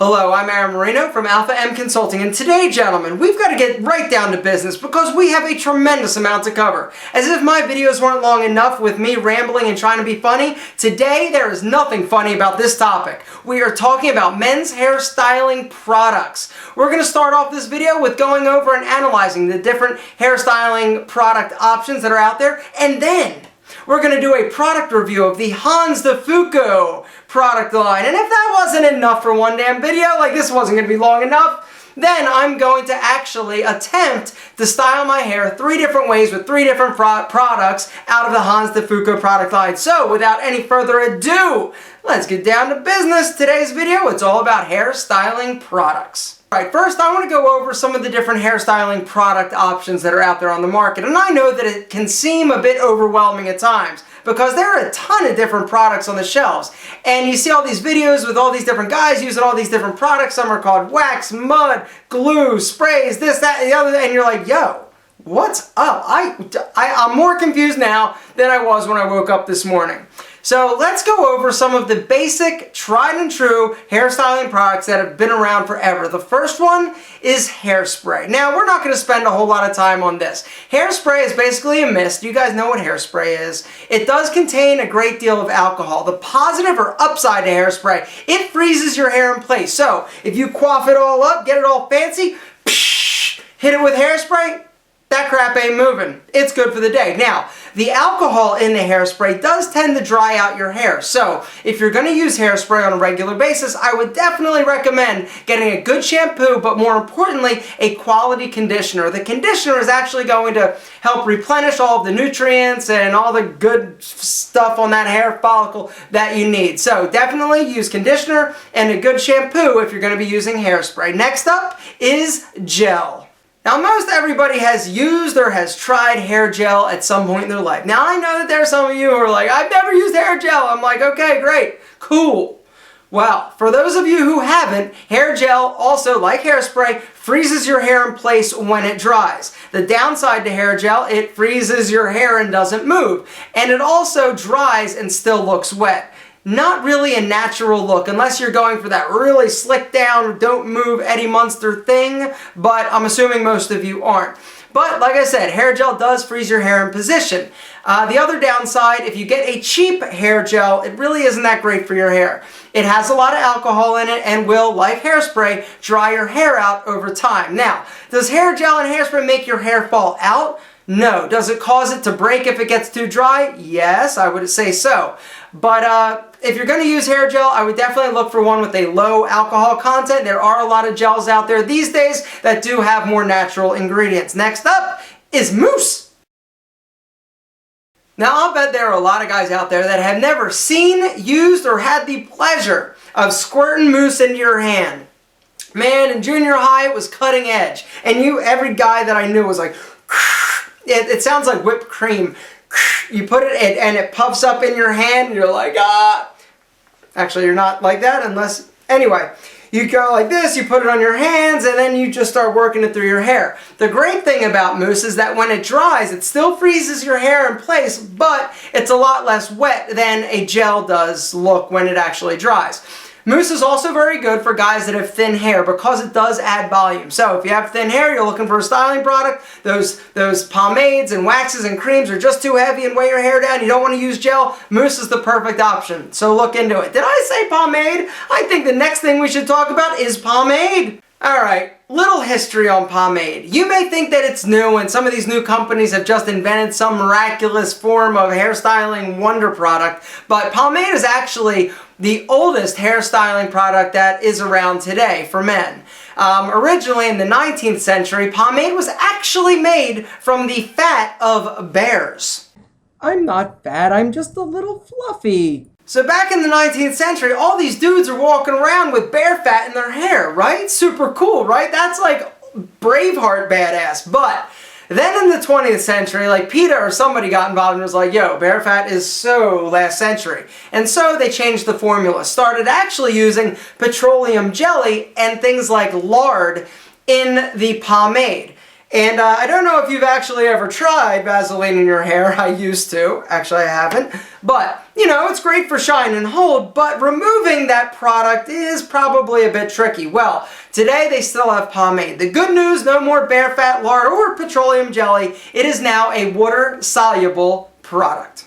Hello, I'm Aaron Marino from Alpha M Consulting, and today, gentlemen, we've got to get right down to business because we have a tremendous amount to cover. As if my videos weren't long enough with me rambling and trying to be funny, today there is nothing funny about this topic. We are talking about men's hairstyling products. We're going to start off this video with going over and analyzing the different hairstyling product options that are out there, and then we're going to do a product review of the Hanz De Fuko product line. And if that wasn't enough for one damn video, like this wasn't going to be long enough, then I'm going to actually attempt to style my hair 3 different ways with 3 different products out of the Hanz De Fuko product line. So without any further ado, let's get down to business. Today's video, it's all about hairstyling products. Alright, first I want to go over some of the different hairstyling product options that are out there on the market. And I know that it can seem a bit overwhelming at times because there are a ton of different products on the shelves. And you see all these videos with all these different guys using all these different products. Some are called wax, mud, glue, sprays, this, that, and the other. And you're like, yo, what's up? I'm more confused now than I was when I woke up this morning. So let's go over some of the basic, tried and true hairstyling products that have been around forever. The first one is hairspray. Now, we're not going to spend a whole lot of time on this. Hairspray is basically a mist. You guys know what hairspray is. It does contain a great deal of alcohol. The positive or upside to hairspray, it freezes your hair in place. So if you coif it all up, get it all fancy, hit it with hairspray, that crap ain't moving. It's good for the day. Now, the alcohol in the hairspray does tend to dry out your hair. So, if you're going to use hairspray on a regular basis, I would definitely recommend getting a good shampoo, but more importantly, a quality conditioner. The conditioner is actually going to help replenish all of the nutrients and all the good stuff on that hair follicle that you need. So, definitely use conditioner and a good shampoo if you're going to be using hairspray. Next up is gel. Now, most everybody has used or has tried hair gel at some point in their life. Now, I know that there are some of you who are like, I've never used hair gel. I'm like, okay, great, cool. Well, for those of you who haven't, hair gel also, like hairspray, freezes your hair in place when it dries. The downside to hair gel, it freezes your hair and doesn't move. And it also dries and still looks wet. Not really a natural look unless you're going for that really slick down, don't move Eddie Munster thing, but I'm assuming most of you aren't. But like I said, hair gel does freeze your hair in position. The other downside, if you get a cheap hair gel, it really isn't that great for your hair. It has a lot of alcohol in it and will, like hairspray, dry your hair out over time. Now, does hair gel and hairspray make your hair fall out? No. Does it cause it to break if it gets too dry? Yes, I would say so. But if you're going to use hair gel, I would definitely look for one with a low alcohol content. There are a lot of gels out there these days that do have more natural ingredients. Next up is mousse. Now, I'll bet there are a lot of guys out there that have never seen, used, or had the pleasure of squirting mousse into your hand. Man, in junior high, it was cutting edge. And every guy that I knew was like, it sounds like whipped cream. You put it and it puffs up in your hand and you're like, ah. Actually, you're not like that unless, anyway. You go like this, you put it on your hands, and then you just start working it through your hair. The great thing about mousse is that when it dries, it still freezes your hair in place, but it's a lot less wet than a gel does look when it actually dries. Mousse is also very good for guys that have thin hair because it does add volume. So if you have thin hair, you're looking for a styling product, those pomades and waxes and creams are just too heavy and weigh your hair down, you don't want to use gel, mousse is the perfect option. So look into it. Did I say pomade? I think the next thing we should talk about is pomade. Alright, little history on pomade. You may think that it's new and some of these new companies have just invented some miraculous form of hairstyling wonder product, but pomade is actually the oldest hairstyling product that is around today for men. Originally in the 19th century, pomade was actually made from the fat of bears. I'm not fat, I'm just a little fluffy. So back in the 19th century, all these dudes are walking around with bear fat in their hair, right? Super cool, right? That's like Braveheart badass. But then in the 20th century, like PETA or somebody got involved and was like, yo, bear fat is so last century. And so they changed the formula, started actually using petroleum jelly and things like lard in the pomade. And I don't know if you've actually ever tried Vaseline in your hair. I used to. Actually, I haven't. But, you know, it's great for shine and hold, but removing that product is probably a bit tricky. Well, today they still have pomade. The good news, no more bear fat, lard, or petroleum jelly. It is now a water-soluble product.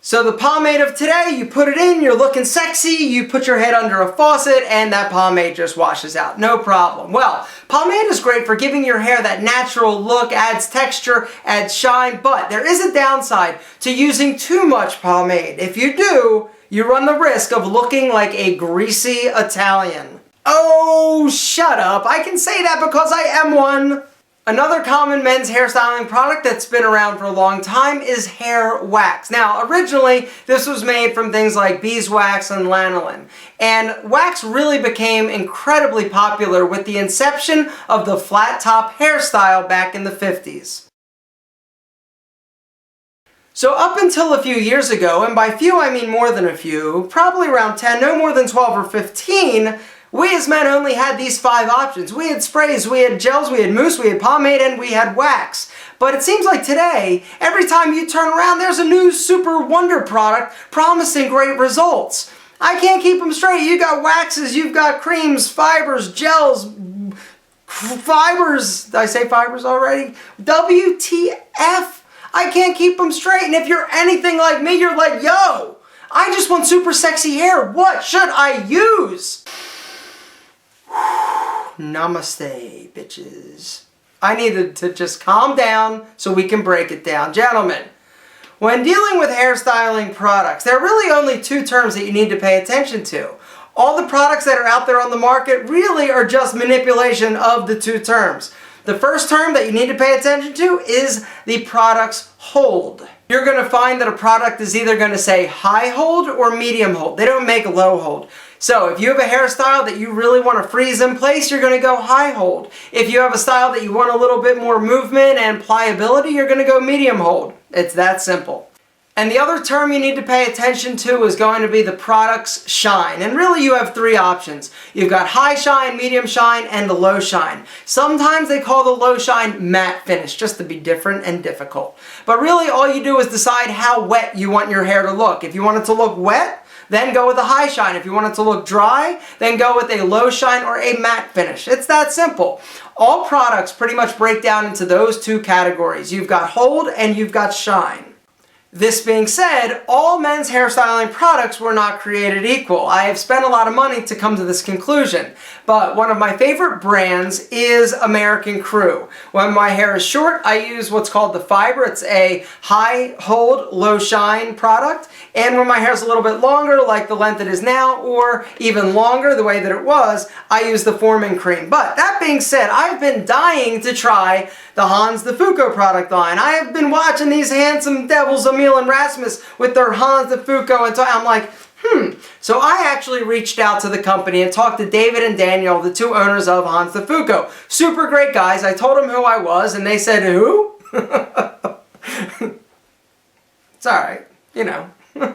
So the pomade of today, you put it in, you're looking sexy, you put your head under a faucet, and that pomade just washes out. No problem. Well, pomade is great for giving your hair that natural look, adds texture, adds shine, but there is a downside to using too much pomade. If you do, you run the risk of looking like a greasy Italian. Oh, shut up. I can say that because I am one. Another common men's hairstyling product that's been around for a long time is hair wax. Now, originally, this was made from things like beeswax and lanolin. And wax really became incredibly popular with the inception of the flat top hairstyle back in the 50s. So up until a few years ago, and by few I mean more than a few, probably around 10, no more than 12 or 15, we as men only had these 5 options. We had sprays, we had gels, we had mousse, we had pomade, and we had wax. But it seems like today, every time you turn around, there's a new super wonder product promising great results. I can't keep them straight. You got waxes, you've got creams, fibers, gels, fibers. Did I say fibers already? WTF? I can't keep them straight. And if you're anything like me, you're like, yo, I just want super sexy hair. What should I use? Namaste, bitches. I needed to just calm down so we can break it down. Gentlemen, when dealing with hairstyling products, there are really only 2 terms that you need to pay attention to. All the products that are out there on the market really are just manipulation of the 2 terms. The first term that you need to pay attention to is the product's hold. You're going to find that a product is either going to say high hold or medium hold. They don't make low hold. So if you have a hairstyle that you really want to freeze in place, you're going to go high hold. If you have a style that you want a little bit more movement and pliability, you're going to go medium hold. It's that simple. And the other term you need to pay attention to is going to be the product's shine. And really you have 3 options. You've got high shine, medium shine, and the low shine. Sometimes they call the low shine matte finish, just to be different and difficult. But really all you do is decide how wet you want your hair to look. If you want it to look wet, then go with a high shine. If you want it to look dry, then go with a low shine or a matte finish. It's that simple. All products pretty much break down into those 2 categories. You've got hold and you've got shine. This being said, all men's hairstyling products were not created equal. I have spent a lot of money to come to this conclusion, but one of my favorite brands is American Crew. When my hair is short, I use what's called the fiber. It's a high hold, low shine product. And when my hair is a little bit longer, like the length it is now, or even longer, the way that it was, I use the Foreman cream. But that being said, I've been dying to try the Hanz De Fuko product line. I have been watching these handsome devils, Emil and Rasmus, with their Hanz De Fuko, and I'm like, So I actually reached out to the company and talked to David and Daniel, the 2 owners of Hanz De Fuko. Super great guys. I told them who I was, and they said, who? It's alright, you know.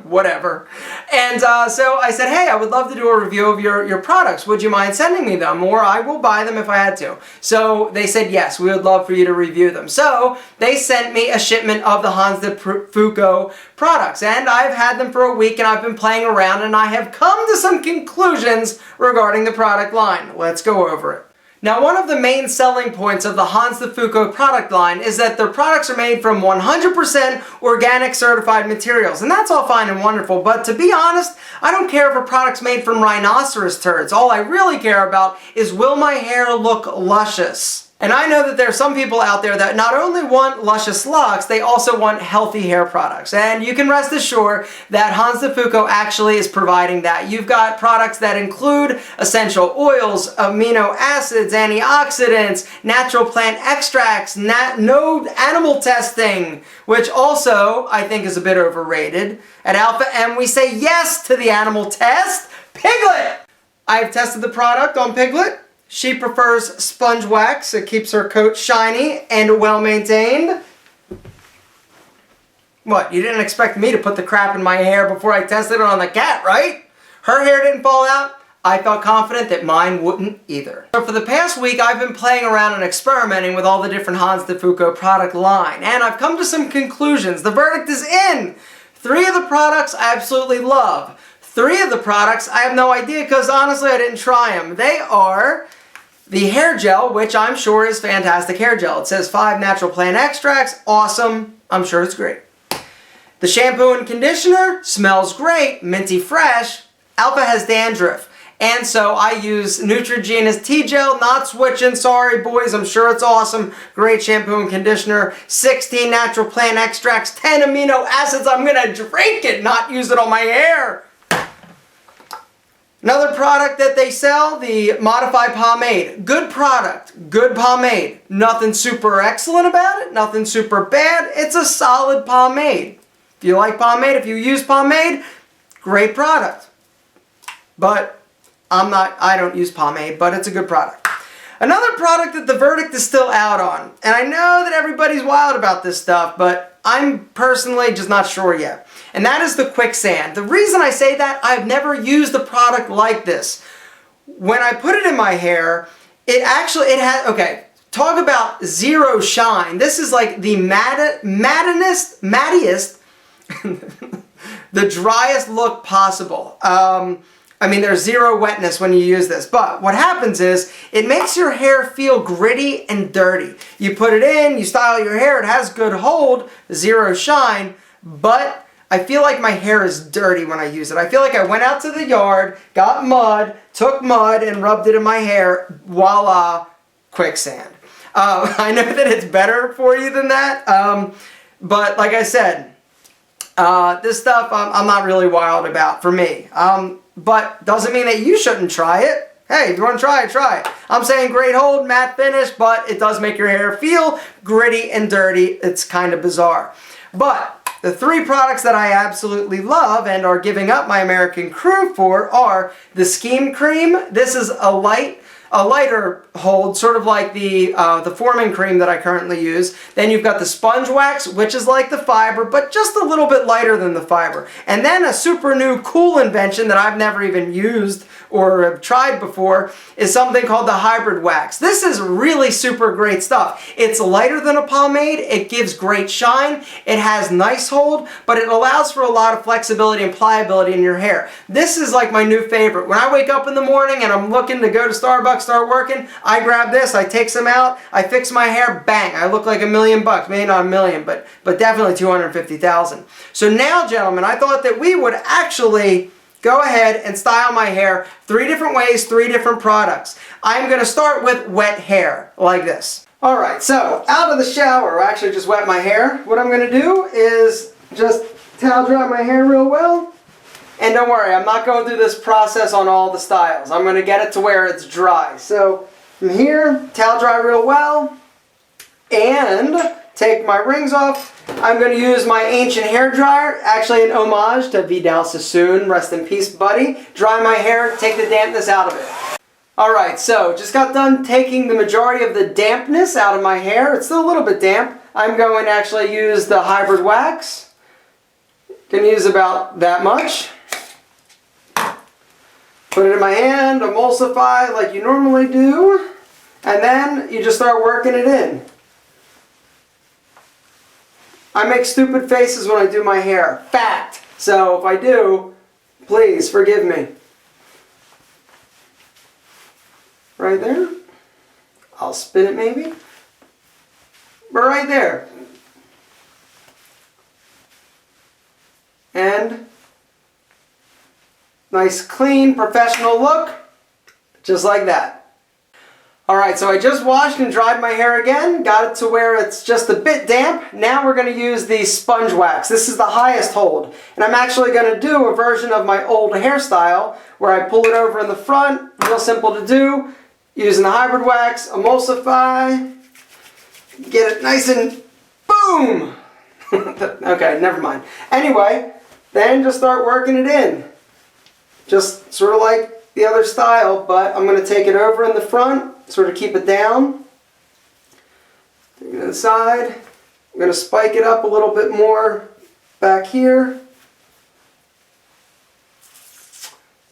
Whatever. And so I said, hey, I would love to do a review of your products. Would you mind sending me them? Or I will buy them if I had to. So they said, yes, we would love for you to review them. So they sent me a shipment of the Hanz De Fuko products. And I've had them for a week and I've been playing around and I have come to some conclusions regarding the product line. Let's go over it. Now, one of the main selling points of the Hanz De Fuko product line is that their products are made from 100% organic certified materials. And that's all fine and wonderful, but to be honest, I don't care if a product's made from rhinoceros turds. All I really care about is, will my hair look luscious? And I know that there are some people out there that not only want luscious locks, they also want healthy hair products. And you can rest assured that Hanz De Fuko actually is providing that. You've got products that include essential oils, amino acids, antioxidants, natural plant extracts, no animal testing, which also I think is a bit overrated. At Alpha M, we say yes to the animal test. Piglet! I've tested the product on Piglet. She prefers sponge wax. It keeps her coat shiny and well maintained. What, you didn't expect me to put the crap in my hair before I tested it on the cat, right? Her hair didn't fall out. I felt confident that mine wouldn't either. So for the past week, I've been playing around and experimenting with all the different Hanz De Fuko product line, and I've come to some conclusions. The verdict is in! 3 of the products I absolutely love. 3 of the products I have no idea because honestly I didn't try them. They are the hair gel, which I'm sure is fantastic hair gel. It says 5 natural plant extracts. Awesome. I'm sure it's great. The shampoo and conditioner smells great, minty fresh. Alpha has dandruff. And so I use Neutrogena's T-Gel, not switching, sorry boys, I'm sure it's awesome. Great shampoo and conditioner, 16 natural plant extracts, 10 amino acids, I'm gonna drink it, not use it on my hair. Another product that they sell, the Modified Pomade. Good product, good pomade. Nothing super excellent about it, nothing super bad, it's a solid pomade. If you like pomade, if you use pomade, great product. But I don't use pomade, but it's a good product. Another product that the verdict is still out on, and I know that everybody's wild about this stuff, but I'm personally just not sure yet. And that is the quicksand. The reason I say that, I've never used a product like this. When I put it in my hair, it has, okay, talk about zero shine. This is like the mattiest, the driest look possible. I mean, there's zero wetness when you use this, but what happens is it makes your hair feel gritty and dirty. You put it in, you style your hair, it has good hold, zero shine, but I feel like my hair is dirty when I use it. I feel like I went out to the yard, got mud, took mud and rubbed it in my hair, voila, quicksand. I know that it's better for you than that, but like I said, this stuff I'm not really wild about for me. But doesn't mean that you shouldn't try it. Hey, if you want to try it, try it. I'm saying great hold, matte finish, but it does make your hair feel gritty and dirty. It's kind of bizarre. But the 3 products that I absolutely love and are giving up my American crew for are the Scheme Cream. This is a lighter hold, sort of like the Foreman cream that I currently use. Then you've got the Sponge Wax, which is like the fiber, but just a little bit lighter than the fiber. And then a super new cool invention that I've never even used or have tried before is something called the Hybrid Wax. This is really super great stuff. It's lighter than a pomade, it gives great shine, it has nice hold, but it allows for a lot of flexibility and pliability in your hair. This is like my new favorite. When I wake up in the morning and I'm looking to go to Starbucks, start working, I grab this, I take some out, I fix my hair, bang, I look like $1 million. Maybe not $1 million, but definitely 250,000. So now, gentlemen, I thought that we would actually go ahead and style my hair 3 different ways, 3 different products. I'm going to start with wet hair, like this. Alright, so out of the shower, I actually just wet my hair. What I'm going to do is just towel dry my hair real well. And don't worry, I'm not going through this process on all the styles. I'm going to get it to where it's dry. So from here, towel dry real well. And take my rings off. I'm going to use my ancient hair dryer, actually an homage to Vidal Sassoon, rest in peace buddy. Dry my hair, take the dampness out of it. Alright, so just got done taking the majority of the dampness out of my hair. It's still a little bit damp. I'm going to actually use the Hybrid Wax. Can use about that much. Put it in my hand, emulsify like you normally do, and then you just start working it in. I make stupid faces when I do my hair. Fact! So if I do, please forgive me. Right there. I'll spin it maybe. But right there. And nice, clean, professional look. Just like that. Alright, so I just washed and dried my hair again, got it to where it's just a bit damp. Now we're going to use the Sponge Wax. This is the highest hold. And I'm actually going to do a version of my old hairstyle where I pull it over in the front, real simple to do, using the Hybrid Wax, emulsify, get it nice and boom! Okay, never mind. Anyway, then just start working it in. Just sort of like the other style, but I'm going to take it over in the front, sort of keep it down. Take it inside. I'm going to spike it up a little bit more back here.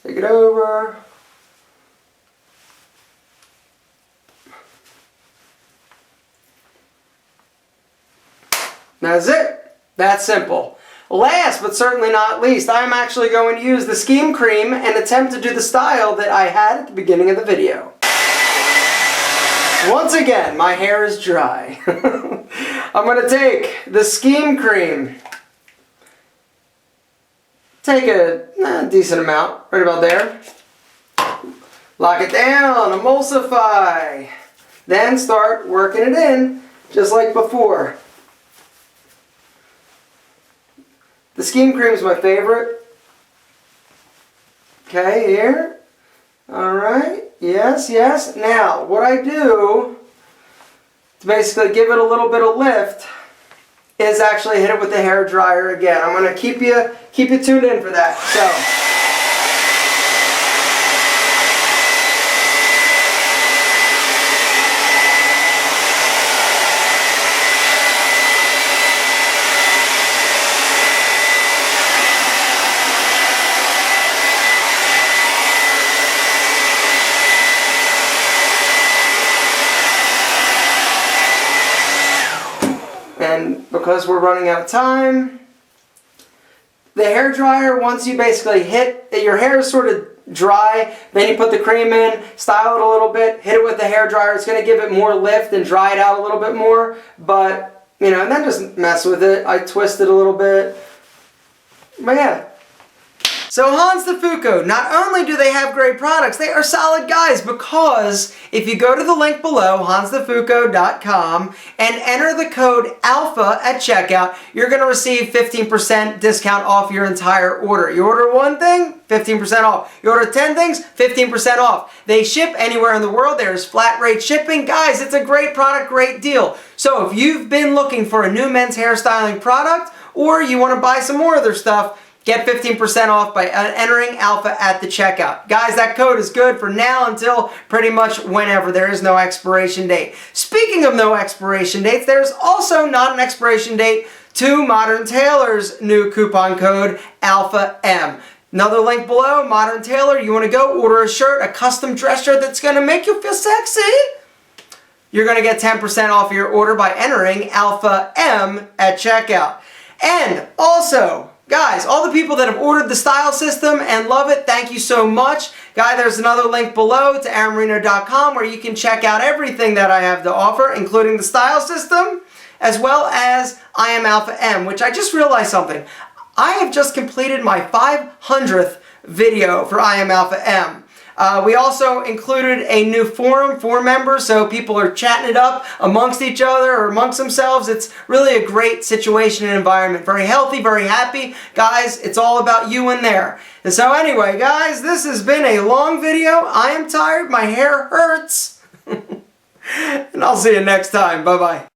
Take it over. That's it. That's simple. Last but certainly not least, I'm actually going to use the Scheme Cream and attempt to do the style that I had at the beginning of the video. Once again, my hair is dry. I'm going to take the Scheme Cream, take a decent amount, right about there, lock it down, emulsify, then start working it in just like before. The Scheme Cream is my favorite. Okay, here. Alright, yes, yes. Now, what I do to basically give it a little bit of lift is actually hit it with the hair dryer again. I'm going to keep you tuned in for that. So. And because we're running out of time, the hair dryer, once you basically hit, your hair is sort of dry, then you put the cream in, style it a little bit, hit it with the hair dryer, it's going to give it more lift and dry it out a little bit more, but, you know, and then just mess with it. I twist it a little bit, but yeah. So Hanz De Fuko, not only do they have great products, they are solid guys, because if you go to the link below, hanzdefuko.com, and enter the code ALPHA at checkout, you're going to receive 15% discount off your entire order. You order one thing, 15% off. You order 10 things, 15% off. They ship anywhere in the world. There's flat rate shipping. Guys, it's a great product, great deal. So if you've been looking for a new men's hairstyling product, or you want to buy some more of their stuff, get 15% off by entering ALPHA at the checkout. Guys, that code is good for now until pretty much whenever. There is no expiration date. Speaking of no expiration dates, there's also not an expiration date to Modern Tailor's new coupon code, ALPHA-M. Another link below, Modern Tailor. You want to go order a shirt, a custom dress shirt that's going to make you feel sexy? You're going to get 10% off your order by entering ALPHA-M at checkout. And also, guys, all the people that have ordered the style system and love it, thank you so much. Guys, there's another link below to aaronmarino.com where you can check out everything that I have to offer, including the style system, as well as I Am Alpha M, which I just realized something. I have just completed my 500th video for I Am Alpha M. We also included a new forum for members, so people are chatting it up amongst each other or amongst themselves. It's really a great situation and environment. Very healthy, very happy. Guys, it's all about you in there. And so anyway, guys, this has been a long video. I am tired. My hair hurts. And I'll see you next time. Bye-bye.